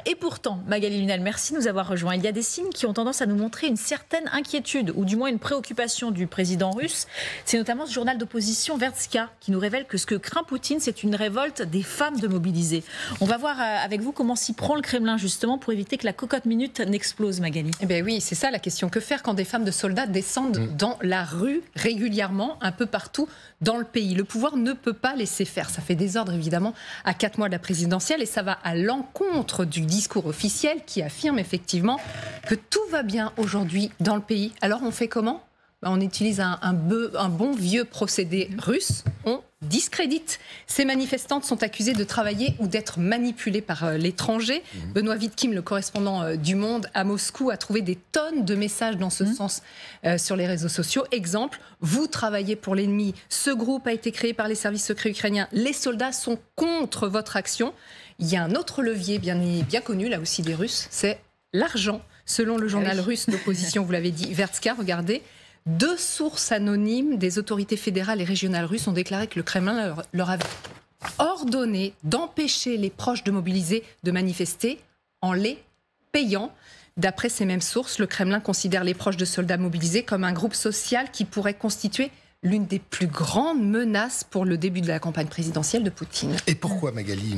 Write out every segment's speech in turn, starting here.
Et pourtant, Magali Lunel, merci de nous avoir rejoints. Il y a des signes qui ont tendance à nous montrer une certaine inquiétude, ou du moins une préoccupation du président russe. C'est notamment ce journal d'opposition Vertska qui nous révèle que ce que craint Poutine, c'est une révolte des femmes de mobilisées. On va voir avec vous comment s'y prend le Kremlin justement pour éviter que la cocotte minute n'explose, Magali. Eh bien oui, c'est ça la question. Que faire quand des femmes de soldats descendent dans la rue régulièrement, un peu partout dans le pays? Le pouvoir ne peut pas laisser faire. Ça fait désordre évidemment à 4 mois de la présidentielle et ça va à l'encontre du discours officiel qui affirme effectivement que tout va bien aujourd'hui dans le pays. Alors on fait comment? On utilise un bon vieux procédé russe. On discrédite. Ces manifestantes sont accusées de travailler ou d'être manipulées par l'étranger. Benoît Vitkim, le correspondant du Monde à Moscou, a trouvé des tonnes de messages dans ce sens sur les réseaux sociaux. Exemple, vous travaillez pour l'ennemi. Ce groupe a été créé par les services secrets ukrainiens. Les soldats sont contre votre action. Il y a un autre levier bien connu, là aussi des Russes, c'est l'argent. Selon le journal russe d'opposition, vous l'avez dit, Vertska, regardez, 2 sources anonymes des autorités fédérales et régionales russes ont déclaré que le Kremlin leur avait ordonné d'empêcher les proches de mobilisés de manifester en les payant. D'après ces mêmes sources, le Kremlin considère les proches de soldats mobilisés comme un groupe social qui pourrait constituer l'une des plus grandes menaces pour le début de la campagne présidentielle de Poutine. Et pourquoi, Magali,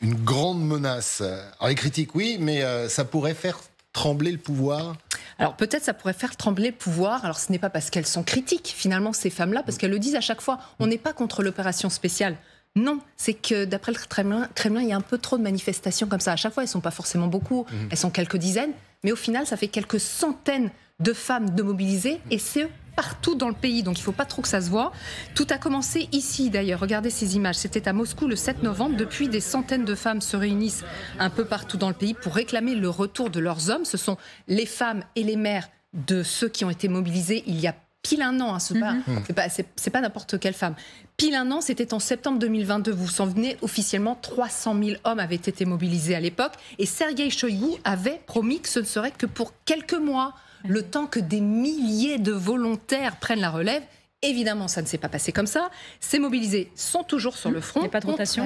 une grande menace? Alors les critiques, oui, mais ça pourrait faire trembler le pouvoir? Alors peut-être ça pourrait faire trembler le pouvoir. Alors ce n'est pas parce qu'elles sont critiques, finalement, ces femmes-là, parce qu'elles le disent à chaque fois. On n'est pas contre l'opération spéciale. Non, c'est que d'après le Kremlin, il y a un peu trop de manifestations comme ça. À chaque fois, elles ne sont pas forcément beaucoup, elles sont quelques dizaines. Mais au final, ça fait quelques centaines de femmes de mobilisées et c'est partout dans le pays, donc il ne faut pas trop que ça se voit. Tout a commencé ici d'ailleurs, regardez ces images, c'était à Moscou le 7 novembre. Depuis, des centaines de femmes se réunissent un peu partout dans le pays pour réclamer le retour de leurs hommes. Ce sont les femmes et les mères de ceux qui ont été mobilisés il y a pile un an, c'est pas n'importe quelle femme. Pile un an, c'était en septembre 2022, vous vous en souvenez, officiellement 300 000 hommes avaient été mobilisés à l'époque et Sergueï Shoïgu avait promis que ce ne serait que pour quelques mois, le temps que des milliers de volontaires prennent la relève. Évidemment, ça ne s'est pas passé comme ça. Ces mobilisés sont toujours sur le front, pas de rotation,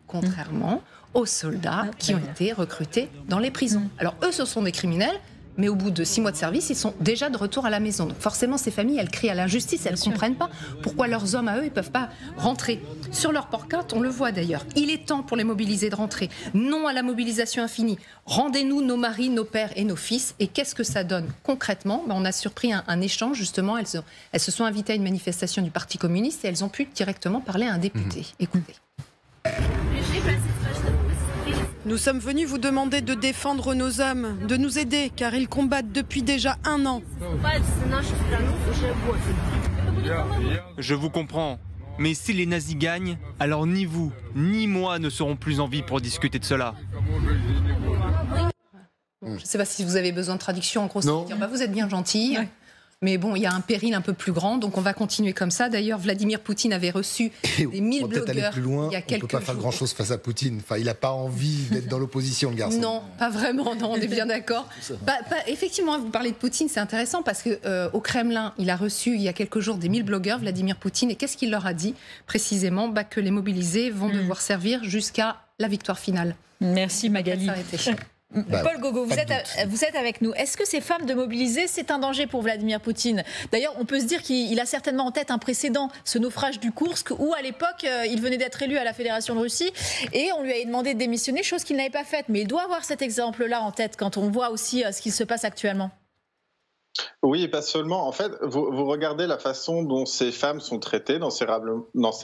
contrairement aux soldats qui ont été recrutés dans les prisons. Alors eux, ce sont des criminels, mais au bout de 6 mois de service, ils sont déjà de retour à la maison. Donc forcément, ces familles, elles crient à l'injustice, elles ne comprennent pas pourquoi leurs hommes à eux, ils ne peuvent pas rentrer. Sur leur pancarte, on le voit d'ailleurs, il est temps pour les mobilisés de rentrer. Non à la mobilisation infinie. Rendez-nous nos maris, nos pères et nos fils. Et qu'est-ce que ça donne concrètement? On a surpris un échange, justement. Elles se sont invitées à une manifestation du Parti communiste et elles ont pu directement parler à un député. Écoutez. Nous sommes venus vous demander de défendre nos hommes, de nous aider, car ils combattent depuis déjà 1 an. Je vous comprends, mais si les nazis gagnent, alors ni vous, ni moi ne serons plus en vie pour discuter de cela. Je ne sais pas si vous avez besoin de traduction. En gros, c'est dire, vous êtes bien gentil. Ouais. Mais bon, il y a un péril un peu plus grand, donc on va continuer comme ça. D'ailleurs, Vladimir Poutine avait reçu des 1000 blogueurs aller plus loin, il y a quelques jours. On ne peut pas faire grand-chose face à Poutine. Enfin, il n'a pas envie d'être dans l'opposition, le garçon. Non, pas vraiment, non, on est bien d'accord. Effectivement, vous parlez de Poutine, c'est intéressant parce qu'au Kremlin, il a reçu il y a quelques jours des 1000 blogueurs, Vladimir Poutine. Et qu'est-ce qu'il leur a dit précisément? Que les mobilisés vont devoir servir jusqu'à la victoire finale. Merci Magali. Paul Gogo, vous êtes avec nous. Est-ce que ces femmes de mobilisés, c'est un danger pour Vladimir Poutine? D'ailleurs, on peut se dire qu'il a certainement en tête un précédent, ce naufrage du Koursk, où à l'époque, il venait d'être élu à la Fédération de Russie et on lui a demandé de démissionner, chose qu'il n'avait pas faite. Mais il doit avoir cet exemple-là en tête quand on voit aussi ce qui se passe actuellement. Oui, et pas seulement. En fait, vous regardez la façon dont ces femmes sont traitées dans ces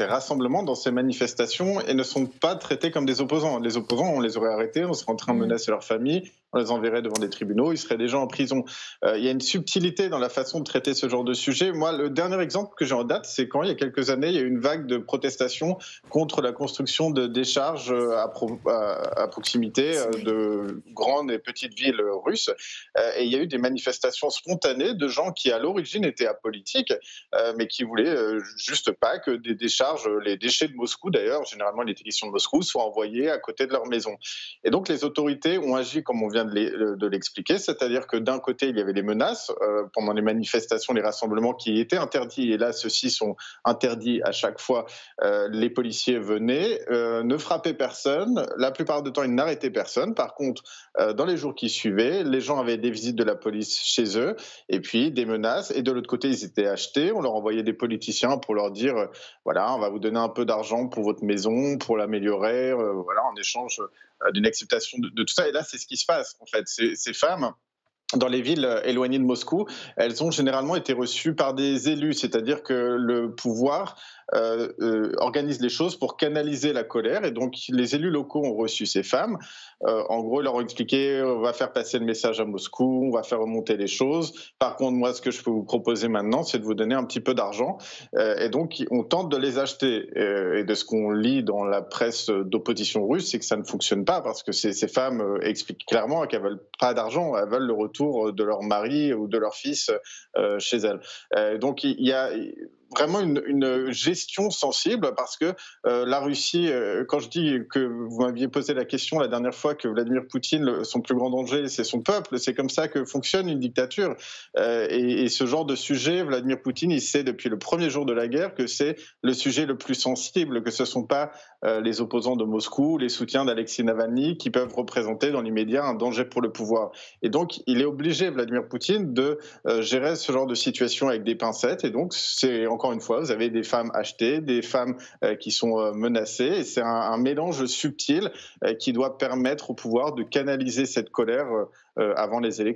rassemblements, dans ces manifestations, et ne sont pas traitées comme des opposants. Les opposants, on les aurait arrêtés, on serait en train de menacer leur famille, on les enverrait devant des tribunaux, ils seraient déjà en prison. Il y a une subtilité dans la façon de traiter ce genre de sujet. Moi, le dernier exemple que j'ai en date, c'est quand, il y a quelques années, il y a eu une vague de protestations contre la construction de décharges à proximité de grandes et petites villes russes. Et il y a eu des manifestations spontanées policiers, de gens qui à l'origine étaient apolitiques, mais qui voulaient juste pas que des décharges, les déchets de Moscou d'ailleurs, généralement il était question de Moscou, soient envoyés à côté de leur maison. Et donc les autorités ont agi comme on vient de l'expliquer, c'est-à-dire que d'un côté il y avait des menaces pendant les manifestations, les rassemblements qui étaient interdits, et là ceux-ci sont interdits à chaque fois. Les policiers venaient, ne frappaient personne, la plupart du temps ils n'arrêtaient personne. Par contre, dans les jours qui suivaient, les gens avaient des visites de la police chez eux, et puis des menaces, et de l'autre côté ils étaient achetés, on leur envoyait des politiciens pour leur dire voilà, on va vous donner un peu d'argent pour votre maison, pour l'améliorer, voilà, en échange d'une acceptation de tout ça. Et là c'est ce qui se passe en fait, ces femmes dans les villes éloignées de Moscou, elles ont généralement été reçues par des élus, c'est-à-dire que le pouvoir organise les choses pour canaliser la colère, et donc les élus locaux ont reçu ces femmes. En gros, ils leur ont expliqué on va faire passer le message à Moscou, on va faire remonter les choses. Par contre, moi, ce que je peux vous proposer maintenant, c'est de vous donner un petit peu d'argent. Et donc, on tente de les acheter. Et de ce qu'on lit dans la presse d'opposition russe, c'est que ça ne fonctionne pas, parce que ces femmes expliquent clairement qu'elles veulent pas d'argent, elles veulent le retour de leur mari ou de leur fils chez elles. Donc, il y a vraiment une gestion sensible, parce que la Russie, quand je dis que vous m'aviez posé la question la dernière fois que Vladimir Poutine, son plus grand danger, c'est son peuple, c'est comme ça que fonctionne une dictature. Et ce genre de sujet, Vladimir Poutine, il sait depuis le premier jour de la guerre que c'est le sujet le plus sensible, que ce ne sont pas les opposants de Moscou, les soutiens d'Alexei Navalny, qui peuvent représenter dans l'immédiat un danger pour le pouvoir. Et donc, il est obligé, Vladimir Poutine, de gérer ce genre de situation avec des pincettes. Et donc, c'est encore une fois, vous avez des femmes achetées, des femmes qui sont menacées, et c'est un mélange subtil qui doit permettre au pouvoir de canaliser cette colère avant les élections.